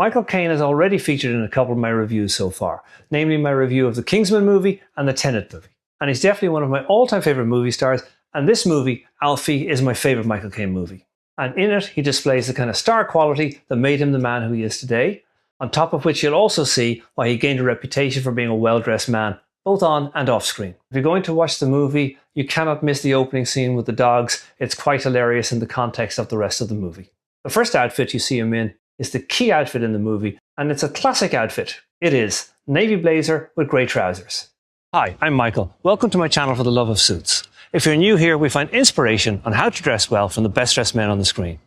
Michael Caine has already featured in a couple of my reviews so far, namely my review of the Kingsman movie and the Tenet movie. And he's definitely one of my all-time favourite movie stars, and this movie, Alfie, is my favourite Michael Caine movie. And in it, he displays the kind of star quality that made him the man who he is today, on top of which you'll also see why he gained a reputation for being a well-dressed man, both on and off screen. If you're going to watch the movie, you cannot miss the opening scene with the dogs. It's quite hilarious in the context of the rest of the movie. The first outfit you see him in is the key outfit in the movie, and it's a classic outfit. It is navy blazer with grey trousers. Hi, I'm Michael. Welcome to my channel for the love of suits. If you're new here, we find inspiration on how to dress well from the best dressed men on the screen.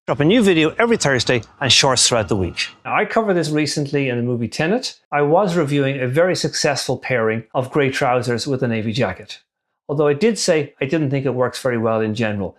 Drop a new video every Thursday and shorts throughout the week. Now, I covered this recently in the movie Tenet. I was reviewing a very successful pairing of grey trousers with a navy jacket. Although I did say I didn't think it works very well in general.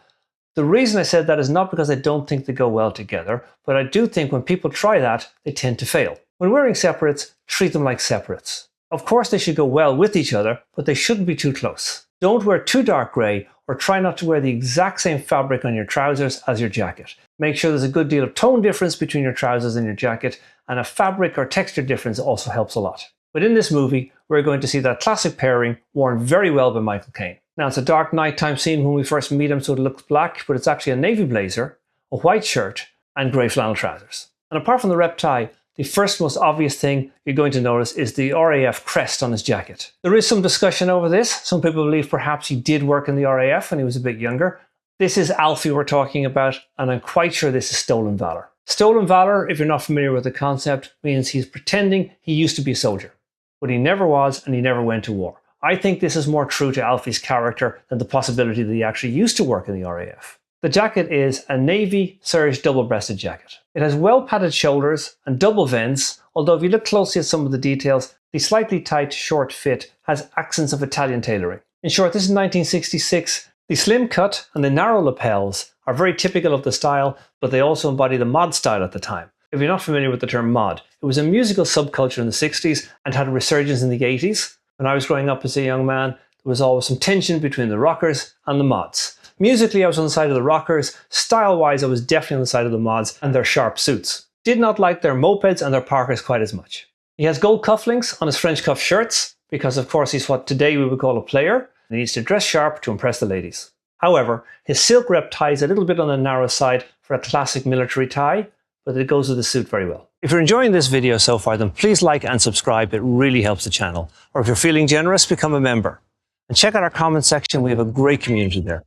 The reason I said that is not because I don't think they go well together, but I do think when people try that, they tend to fail. When wearing separates, treat them like separates. Of course, they should go well with each other, but they shouldn't be too close. Don't wear too dark grey, or try not to wear the exact same fabric on your trousers as your jacket. Make sure there's a good deal of tone difference between your trousers and your jacket, and a fabric or texture difference also helps a lot. But in this movie, we're going to see that classic pairing worn very well by Michael Caine. Now, it's a dark nighttime scene when we first meet him, so it looks black, but it's actually a navy blazer, a white shirt, and grey flannel trousers. And apart from the rep tie, the first most obvious thing you're going to notice is the RAF crest on his jacket. There is some discussion over this. Some people believe perhaps he did work in the RAF when he was a bit younger. This is Alfie we're talking about, and I'm quite sure this is stolen valor. Stolen valor, if you're not familiar with the concept, means he's pretending he used to be a soldier, but he never was and he never went to war. I think this is more true to Alfie's character than the possibility that he actually used to work in the RAF. The jacket is a navy serge double-breasted jacket. It has well-padded shoulders and double vents, although if you look closely at some of the details, the slightly tight short fit has accents of Italian tailoring. In short, this is 1966. The slim cut and the narrow lapels are very typical of the style, but they also embody the mod style at the time. If you're not familiar with the term mod, it was a musical subculture in the 60s and had a resurgence in the 80s. When I was growing up as a young man, there was always some tension between the rockers and the mods. Musically, I was on the side of the rockers. Style-wise, I was definitely on the side of the mods and their sharp suits. Did not like their mopeds and their parkers quite as much. He has gold cufflinks on his French cuff shirts, because of course he's what today we would call a player, and he needs to dress sharp to impress the ladies. However, his silk rep tie is a little bit on the narrow side for a classic military tie, but it goes with the suit very well. If you're enjoying this video so far, then please like and subscribe. It really helps the channel. Or if you're feeling generous, become a member. And check out our comment section. We have a great community there.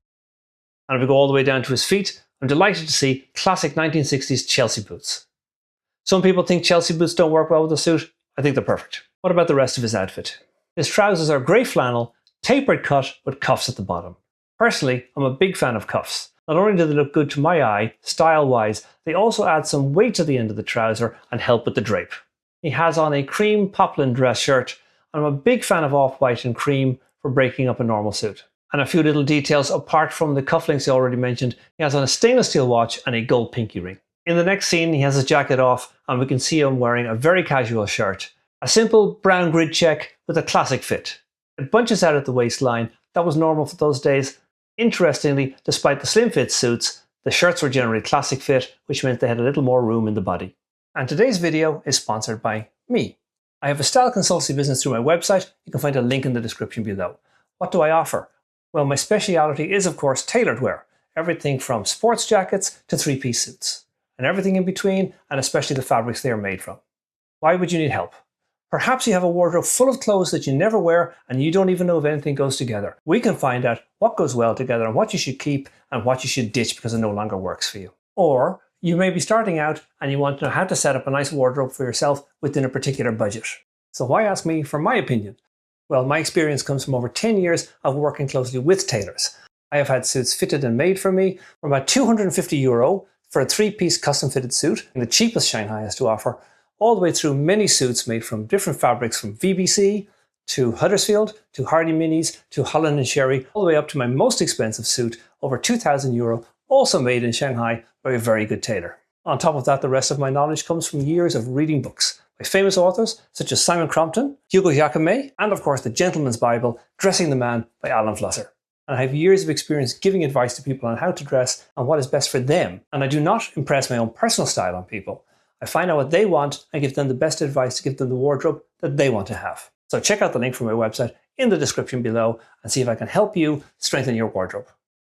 And if we go all the way down to his feet, I'm delighted to see classic 1960s Chelsea boots. Some people think Chelsea boots don't work well with the suit. I think they're perfect. What about the rest of his outfit? His trousers are grey flannel, tapered cut with cuffs at the bottom. Personally, I'm a big fan of cuffs. Not only do they look good to my eye, style-wise, they also add some weight to the end of the trouser and help with the drape. He has on a cream poplin dress shirt, and I'm a big fan of off-white and cream for breaking up a normal suit. And a few little details apart from the cufflinks I already mentioned, he has on a stainless steel watch and a gold pinky ring. In the next scene, he has his jacket off and we can see him wearing a very casual shirt. A simple brown grid check with a classic fit. It bunches out at the waistline. That was normal for those days. Interestingly, despite the slim fit suits, the shirts were generally classic fit, which meant they had a little more room in the body. And today's video is sponsored by me. I have a style consultancy business through my website. You can find a link in the description below. What do I offer? Well, my speciality is, of course, tailored wear. Everything from sports jackets to three-piece suits. And everything in between, and especially the fabrics they are made from. Why would you need help? Perhaps you have a wardrobe full of clothes that you never wear and you don't even know if anything goes together. We can find out what goes well together and what you should keep and what you should ditch because it no longer works for you. Or you may be starting out and you want to know how to set up a nice wardrobe for yourself within a particular budget. So why ask me for my opinion? Well, my experience comes from over 10 years of working closely with tailors. I have had suits fitted and made for me for about €250 for a three-piece custom-fitted suit, and the cheapest Shanghai has to offer, all the way through many suits made from different fabrics from VBC to Huddersfield to Hardy Minis to Holland and Sherry, all the way up to my most expensive suit, over €2,000, also made in Shanghai by a very good tailor. On top of that, the rest of my knowledge comes from years of reading books by famous authors such as Simon Crompton, Hugo Jacome, and of course the Gentleman's Bible, Dressing the Man by Alan Flusser. And I have years of experience giving advice to people on how to dress and what is best for them. And I do not impress my own personal style on people. I find out what they want and give them the best advice to give them the wardrobe that they want to have. So check out the link from my website in the description below and see if I can help you strengthen your wardrobe.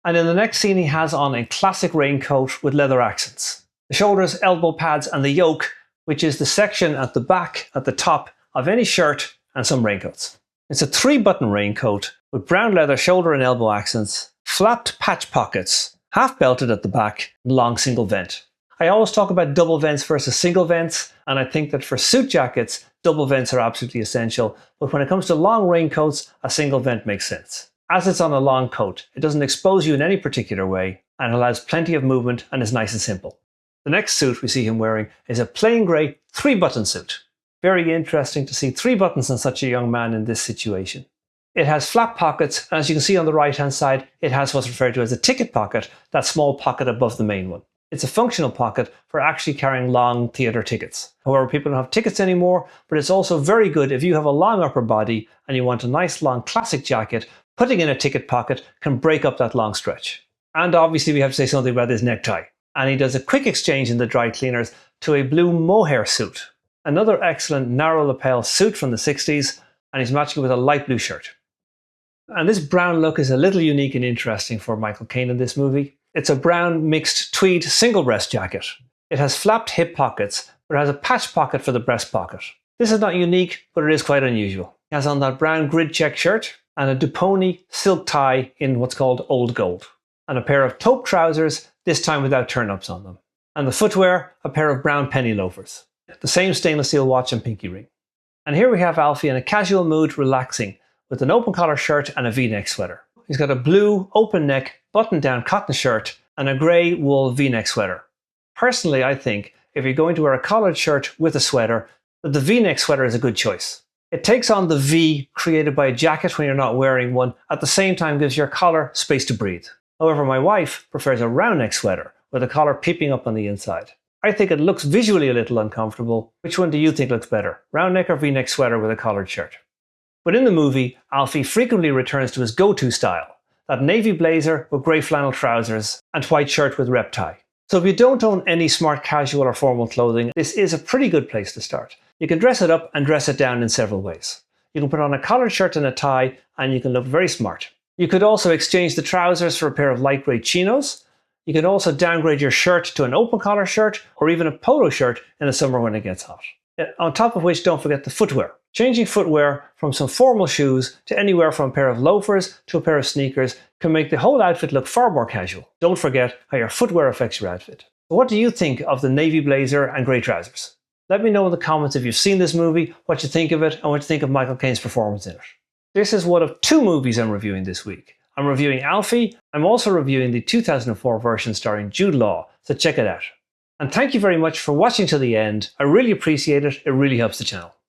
And in the next scene, he has on a classic raincoat with leather accents. The shoulders, elbow pads, and the yoke, which is the section at the back, at the top of any shirt and some raincoats. It's a 3-button raincoat with brown leather shoulder and elbow accents, flapped patch pockets, half belted at the back, and long single vent. I always talk about double vents versus single vents, and I think that for suit jackets, double vents are absolutely essential, but when it comes to long raincoats, a single vent makes sense. As it's on a long coat, it doesn't expose you in any particular way, and allows plenty of movement and is nice and simple. The next suit we see him wearing is a plain grey 3-button suit. Very interesting to see 3 buttons on such a young man in this situation. It has flap pockets, and as you can see on the right hand side, it has what's referred to as a ticket pocket, that small pocket above the main one. It's a functional pocket for actually carrying long theatre tickets. However, people don't have tickets anymore, but it's also very good if you have a long upper body and you want a nice long classic jacket. Putting in a ticket pocket can break up that long stretch. And obviously we have to say something about this necktie. And he does a quick exchange in the dry cleaners to a blue mohair suit. Another excellent narrow lapel suit from the 60s, and he's matching it with a light blue shirt. And this brown look is a little unique and interesting for Michael Caine in this movie. It's a brown mixed tweed single breast jacket. It has flapped hip pockets, but it has a patch pocket for the breast pocket. This is not unique, but it is quite unusual. He has on that brown grid check shirt and a Duponi silk tie in what's called old gold. And a pair of taupe trousers, this time without turn-ups on them. And the footwear, a pair of brown penny loafers. The same stainless steel watch and pinky ring. And here we have Alfie in a casual mood, relaxing, with an open collar shirt and a V-neck sweater. He's got a blue, open neck, button down cotton shirt and a grey wool V-neck sweater. Personally, I think if you're going to wear a collared shirt with a sweater, that the V-neck sweater is a good choice. It takes on the V created by a jacket when you're not wearing one, at the same time gives your collar space to breathe. However, my wife prefers a round neck sweater with a collar peeping up on the inside. I think it looks visually a little uncomfortable. Which one do you think looks better? Round neck or V-neck sweater with a collared shirt? But in the movie, Alfie frequently returns to his go-to style, that navy blazer with grey flannel trousers and white shirt with rep tie. So if you don't own any smart casual or formal clothing, this is a pretty good place to start. You can dress it up and dress it down in several ways. You can put on a collared shirt and a tie, and you can look very smart. You could also exchange the trousers for a pair of light grey chinos. You can also downgrade your shirt to an open collar shirt or even a polo shirt in the summer when it gets hot. On top of which, don't forget the footwear. Changing footwear from some formal shoes to anywhere from a pair of loafers to a pair of sneakers can make the whole outfit look far more casual. Don't forget how your footwear affects your outfit. What do you think of the navy blazer and grey trousers? Let me know in the comments if you've seen this movie, what you think of it, and what you think of Michael Caine's performance in it. This is one of 2 movies I'm reviewing this week. I'm reviewing Alfie. I'm also reviewing the 2004 version starring Jude Law, so check it out. And thank you very much for watching till the end. I really appreciate it. It really helps the channel.